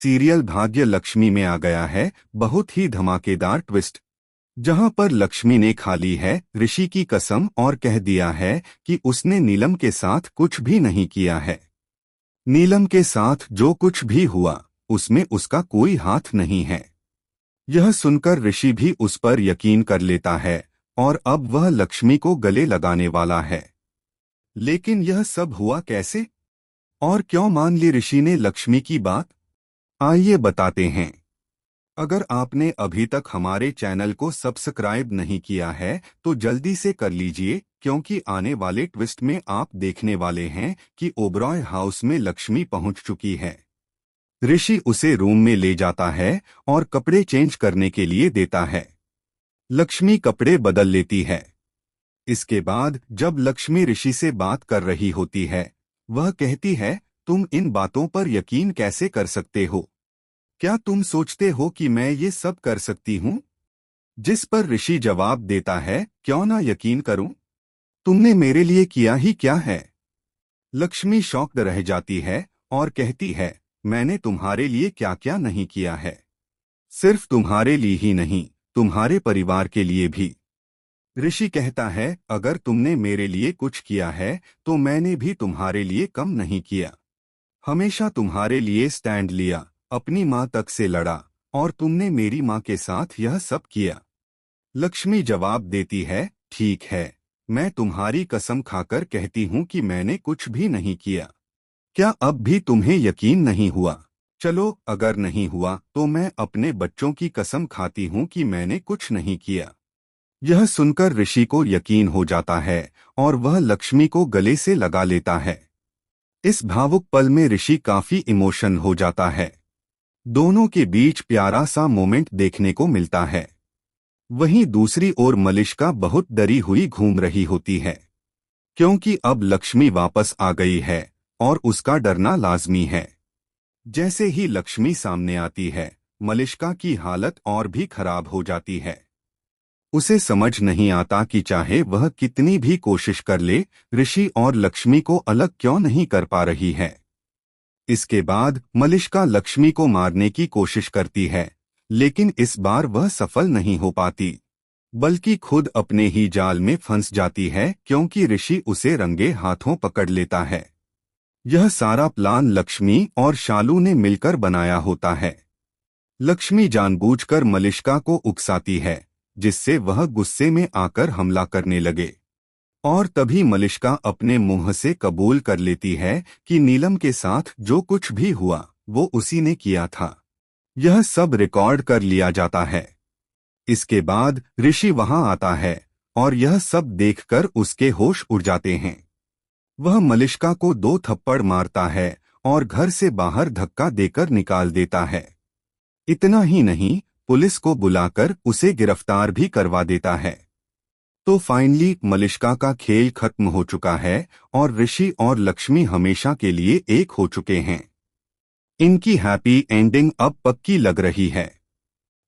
Serial भाग्य लक्ष्मी में आ गया है बहुत ही धमाकेदार ट्विस्ट, जहां पर लक्ष्मी ने खा ली है ऋषि की कसम और कह दिया है कि उसने नीलम के साथ कुछ भी नहीं किया है। नीलम के साथ जो कुछ भी हुआ उसमें उसका कोई हाथ नहीं है। यह सुनकर ऋषि भी उस पर यकीन कर लेता है और अब वह लक्ष्मी को गले लगाने वाला है। लेकिन यह सब हुआ कैसे और क्यों मान ली ऋषि ने लक्ष्मी की बात, आइए बताते हैं। अगर आपने अभी तक हमारे चैनल को सब्सक्राइब नहीं किया है तो जल्दी से कर लीजिए, क्योंकि आने वाले ट्विस्ट में आप देखने वाले हैं कि ओबरॉय हाउस में लक्ष्मी पहुंच चुकी है। ऋषि उसे रूम में ले जाता है और कपड़े चेंज करने के लिए देता है। लक्ष्मी कपड़े बदल लेती है। इसके बाद जब लक्ष्मी ऋषि से बात कर रही होती है, वह कहती है, तुम इन बातों पर यकीन कैसे कर सकते हो? क्या तुम सोचते हो कि मैं ये सब कर सकती हूँ? जिस पर ऋषि जवाब देता है, क्यों ना यकीन करूं? तुमने मेरे लिए किया ही क्या है? लक्ष्मी शॉक्ड रह जाती है और कहती है, मैंने तुम्हारे लिए क्या क्या नहीं किया है। सिर्फ तुम्हारे लिए ही नहीं, तुम्हारे परिवार के लिए भी। ऋषि कहता है, अगर तुमने मेरे लिए कुछ किया है तो मैंने भी तुम्हारे लिए कम नहीं किया। हमेशा तुम्हारे लिए स्टैंड लिया, अपनी माँ तक से लड़ा और तुमने मेरी माँ के साथ यह सब किया। लक्ष्मी जवाब देती है, ठीक है, मैं तुम्हारी कसम खाकर कहती हूँ कि मैंने कुछ भी नहीं किया। क्या अब भी तुम्हें यकीन नहीं हुआ? चलो, अगर नहीं हुआ तो मैं अपने बच्चों की कसम खाती हूँ कि मैंने कुछ नहीं किया। यह सुनकर ऋषि को यकीन हो जाता है और वह लक्ष्मी को गले से लगा लेता है। इस भावुक पल में ऋषि काफी इमोशन हो जाता है। दोनों के बीच प्यारा सा मोमेंट देखने को मिलता है। वहीं दूसरी ओर मलिष्का बहुत डरी हुई घूम रही होती है, क्योंकि अब लक्ष्मी वापस आ गई है और उसका डरना लाजमी है। जैसे ही लक्ष्मी सामने आती है, मलिष्का की हालत और भी खराब हो जाती है। उसे समझ नहीं आता कि चाहे वह कितनी भी कोशिश कर ले, ऋषि और लक्ष्मी को अलग क्यों नहीं कर पा रही है। इसके बाद मलिष्का लक्ष्मी को मारने की कोशिश करती है, लेकिन इस बार वह सफल नहीं हो पाती, बल्कि खुद अपने ही जाल में फंस जाती है, क्योंकि ऋषि उसे रंगे हाथों पकड़ लेता है। यह सारा प्लान लक्ष्मी और शालू ने मिलकर बनाया होता है। लक्ष्मी जानबूझकर मलिष्का को उकसाती है, जिससे वह गुस्से में आकर हमला करने लगे। और तभी मलिष्का अपने मुंह से कबूल कर लेती है कि नीलम के साथ जो कुछ भी हुआ वो उसी ने किया था। यह सब रिकॉर्ड कर लिया जाता है। इसके बाद ऋषि वहां आता है और यह सब देखकर उसके होश उड़ जाते हैं। वह मलिष्का को 2 थप्पड़ मारता है और घर से बाहर धक्का देकर निकाल देता है। इतना ही नहीं, पुलिस को बुलाकर उसे गिरफ्तार भी करवा देता है। तो फाइनली मलिष्का का खेल खत्म हो चुका है और ऋषि और लक्ष्मी हमेशा के लिए एक हो चुके हैं। इनकी हैप्पी एंडिंग अब पक्की लग रही है।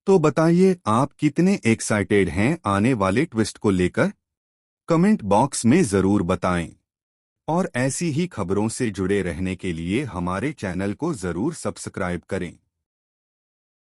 तो बताइए, आप कितने एक्साइटेड हैं आने वाले ट्विस्ट को लेकर? कमेंट बॉक्स में जरूर बताएं। और ऐसी ही खबरों से जुड़े रहने के लिए हमारे चैनल को जरूर सब्सक्राइब करें।